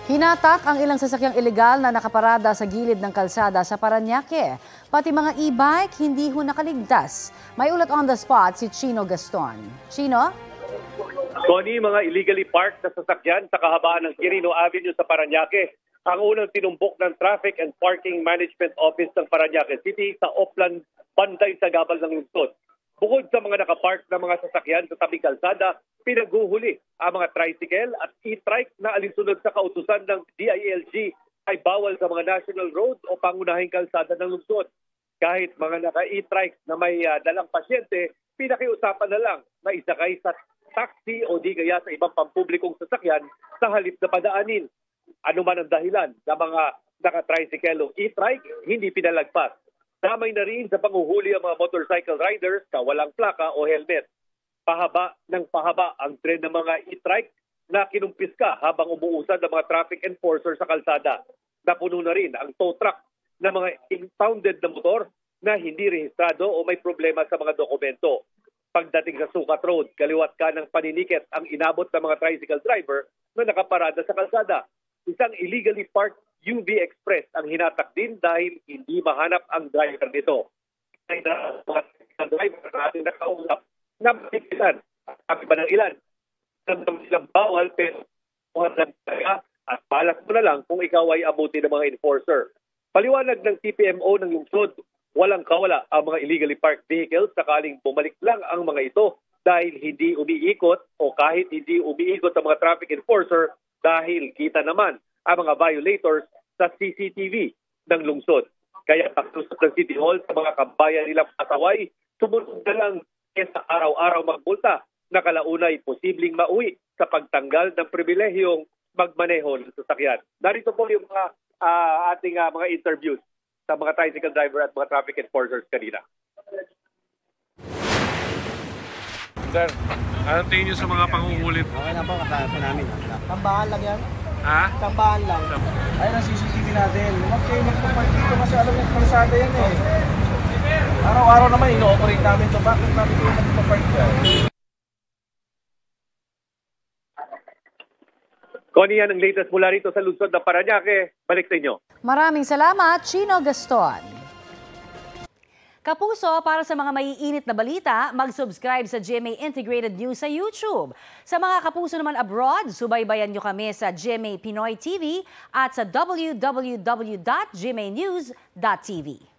Hinatak ang ilang sasakyang ilegal na nakaparada sa gilid ng kalsada sa Parañaque. Pati mga e-bike hindi ho nakaligtas. May ulat on the spot si Chino Gaston. Chino? Connie, mga illegally parked na sasakyan sa kahabaan ng Quirino Avenue sa Parañaque ang unang tinumbok ng Traffic and Parking Management Office ng Parañaque City sa Oplan, bantay sa gabal ng lungsod. Bukod sa mga nakapark na mga sasakyan sa tabing kalsada, pinaguhuli ang mga tricycle at e-trike na alinsunod sa kautusan ng DILG ay bawal sa mga national road o pangunahing kalsada ng lungsod. Kahit mga naka-e-trike na may dalang pasyente, pinakiusapan na lang na isakay sa taxi o di kaya sa ibang pampublikong sasakyan sa halip na padaanin. Ano man ang dahilan ng mga naka-tricycle o e-trike, hindi pinalagpas. Damay na rin sa panguhuli ang mga motorcycle riders na walang plaka o helmet. Pahaba ng pahaba ang trend ng mga e-trike na kinumpiska habang umuusad ang mga traffic enforcer sa kalsada. Napuno na rin ang tow truck ng mga impounded na motor na hindi rehistrado o may problema sa mga dokumento. Pagdating sa Sukat Road, kaliwat ka ng paninikit ang inabot ng mga tricycle driver na nakaparada sa kalsada. Isang illegally parked UV Express ang hinatak din dahil hindi mahanap ang driver nito. Ay na mga driver natin nakausap na makikisan. Sabi ba ng ilan? Nandang silang bawal pero at balas mo na lang kung ikaw ay abuti ng mga enforcer. Paliwanag ng TPMO ng lungsod, walang kawala ang mga illegally parked vehicles sakaling bumalik lang ang mga ito dahil hindi umiikot o kahit hindi umiikot ang mga traffic enforcer dahil kita naman ang mga violators sa CCTV ng lungsod. Kaya pagtusok ng City Hall sa mga kabayan nilang pasaway, sumunod na lang sa araw-araw magmulta na kalaunay posibleng mauwi sa pagtanggal ng pribilehiyong magmaneho ng sasakyan. Narito po yung mga ating mga interviews sa mga tricycle driver at mga traffic enforcers kanina. Sir, anong tingin nyo sa mga pangungulit? Okay lang po, kasama po namin. Tambahan lang yan. Ha? Tambahan lang. Ayun ang CCTV natin. Huwag kayo magpapark dito kasi alam yung kalsada yan eh. Araw-araw naman ino-operate namin ito. Bakit namin kayo magpapark dyan? Connie, yan ang latest mula rito sa lungsod ng Parañaque. Balik sa inyo. Maraming salamat, Chino Gaston. Kapuso, para sa mga maiinit na balita, mag-subscribe sa GMA Integrated News sa YouTube. Sa mga kapuso naman abroad, subaybayan nyo kami sa GMA Pinoy TV at sa www.gmanews.tv.